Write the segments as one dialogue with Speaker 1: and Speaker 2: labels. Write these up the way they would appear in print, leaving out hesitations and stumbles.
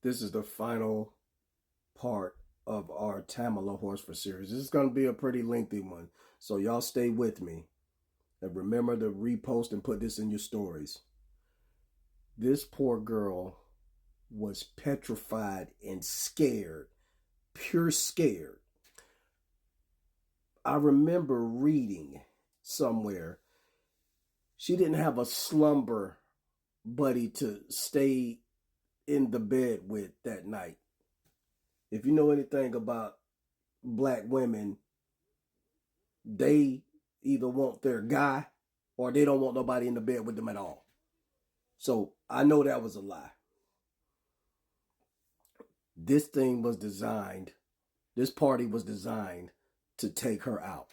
Speaker 1: This is the final part of our Tamala Horsford series. This is going to be a pretty lengthy one, so y'all stay with me. And remember to repost and put this in your stories. This poor girl was petrified and scared, pure scared. I remember reading somewhere she didn't have a slumber buddy to stay in the bed with that night. If you know anything about black women, they either want their guy or they don't want nobody in the bed with them at all. So I know that was a lie. This party was designed to take her out.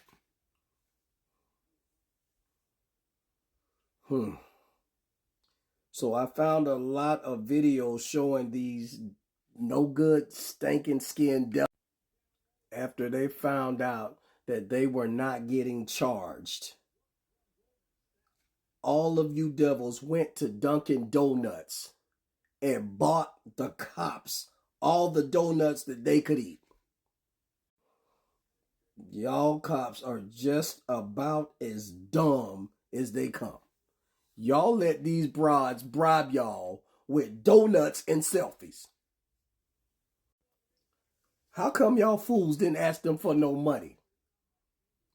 Speaker 1: So I found a lot of videos showing these no good, stinking skin devils after they found out that they were not getting charged. All of you devils went to Dunkin' Donuts and bought the cops all the donuts that they could eat. Y'all cops are just about as dumb as they come. Y'all let these broads bribe y'all with donuts and selfies. How come y'all fools didn't ask them for no money?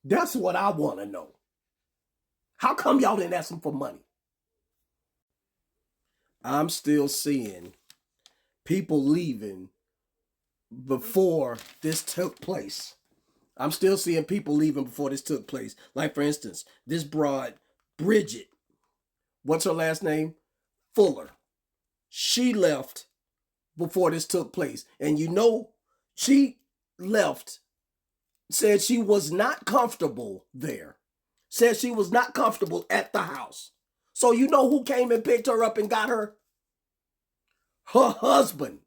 Speaker 1: That's what I want to know. How come y'all didn't ask them for money? I'm still seeing people leaving before this took place. I'm still seeing people leaving before this took place. Like, for instance, this broad, Bridget, what's her last name? Fuller. She left before this took place. And you know, she left, said she was not comfortable there. Said she was not comfortable at the house. So you know who came and picked her up and got her? Her husband.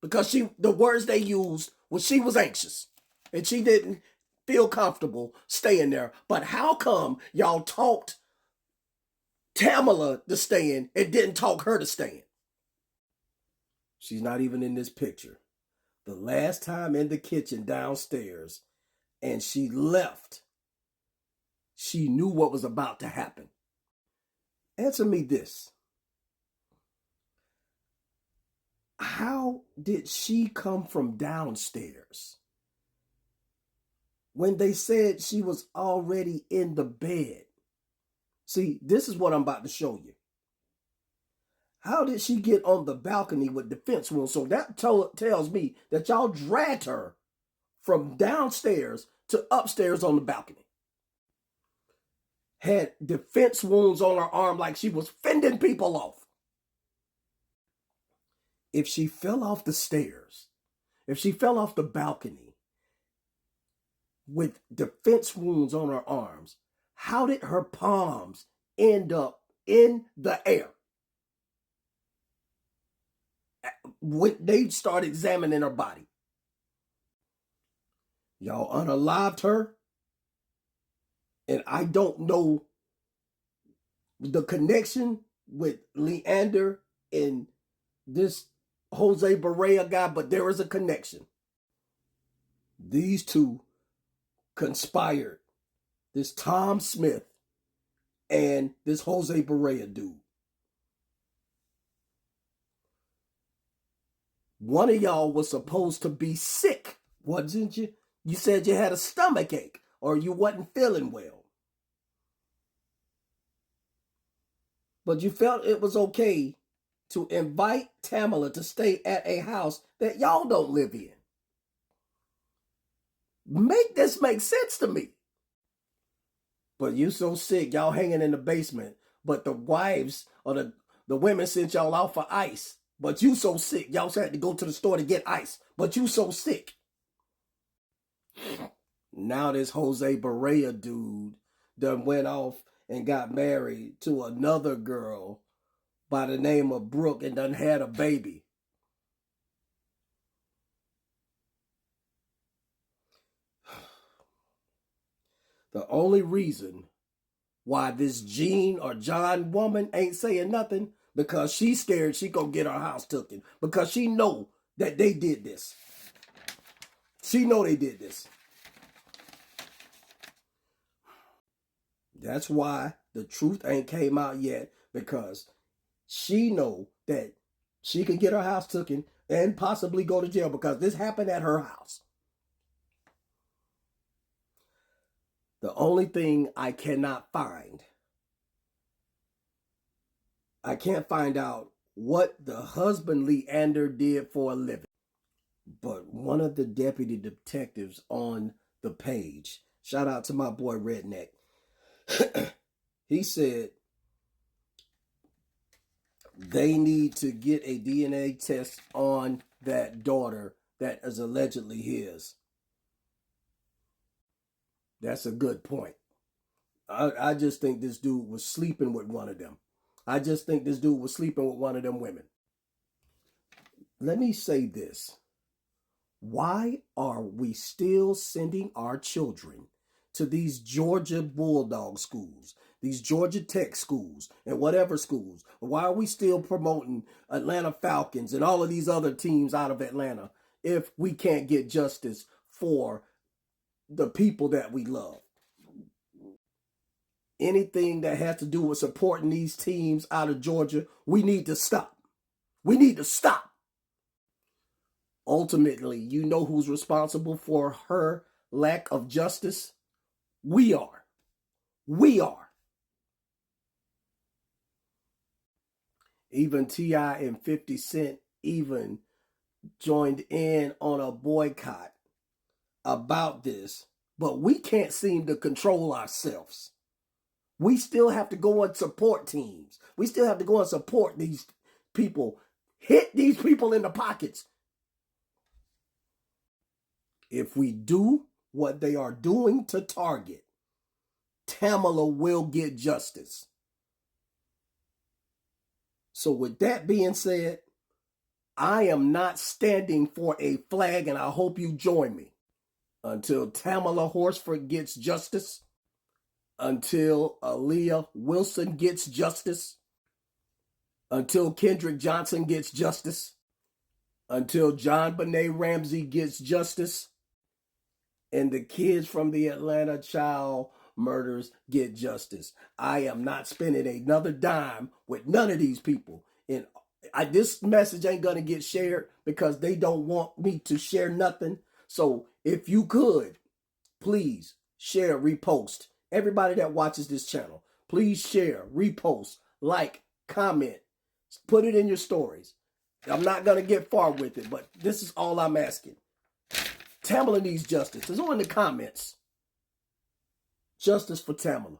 Speaker 1: Because the words they used was she was anxious. And she didn't feel comfortable staying there. But how come y'all talked Tamala to stay in and didn't talk her to stay in? She's not even in this picture. The last time in the kitchen downstairs, and she left, she knew what was about to happen. Answer me this. How did she come from downstairs when they said she was already in the bed? See, this is what I'm about to show you. How did she get on the balcony with defense wounds? So that tells me that y'all dragged her from downstairs to upstairs on the balcony. Had defense wounds on her arm like she was fending people off. If she fell off the stairs, if she fell off the balcony with defense wounds on her arms, how did her palms end up in the air? When they started examining her body. Y'all unalived her. And I don't know the connection with Leander and this Jose Barea guy, but there is a connection. These two conspired. This Tom Smith and this Jose Barea dude. One of y'all was supposed to be sick, wasn't you? You said you had a stomach ache or you wasn't feeling well. But you felt it was okay to invite Tamala to stay at a house that y'all don't live in. Make this make sense to me. But you so sick, y'all hanging in the basement. But the wives or the women sent y'all out for ice. But you so sick, y'all had to go to the store to get ice. But you so sick. Now this Jose Barea dude done went off and got married to another girl by the name of Brooke and done had a baby. The only reason why this Jean or John woman ain't saying nothing because she's scared she gonna get her house taken because she know that they did this. She know they did this. That's why the truth ain't came out yet, because she know that she can get her house taken and possibly go to jail because this happened at her house. The only thing I cannot find, I can't find out what the husband Leander did for a living. But one of the deputy detectives on the page, shout out to my boy Redneck, he said they need to get a DNA test on that daughter that is allegedly his. That's a good point. I just think this dude was sleeping with one of them. I just think this dude was sleeping with one of them women. Let me say this. Why are we still sending our children to these Georgia Bulldog schools, these Georgia Tech schools, and whatever schools? Why are we still promoting Atlanta Falcons and all of these other teams out of Atlanta if we can't get justice for the people that we love? Anything that has to do with supporting these teams out of Georgia, we need to stop. We need to stop. Ultimately, you know who's responsible for her lack of justice? We are. We are. Even T.I. and 50 Cent even joined in on a boycott about this, but we can't seem to control ourselves. We still have to go and support teams. We still have to go and support these people. Hit these people in the pockets. If we do what they are doing to Target, Tamala will get justice. So with that being said, I am not standing for a flag, and I hope you join me. Until Tamala Horsford gets justice, until Aaliyah Wilson gets justice, until Kendrick Johnson gets justice, until John Benet Ramsey gets justice, and the kids from the Atlanta child murders get justice, I am not spending another dime with none of these people. And this message ain't going to get shared because they don't want me to share nothing. So if you could, please share, repost. Everybody that watches this channel, please share, repost, like, comment, put it in your stories. I'm not going to get far with it, but this is all I'm asking. Tamala needs justice. It's on in the comments. Justice for Tamala.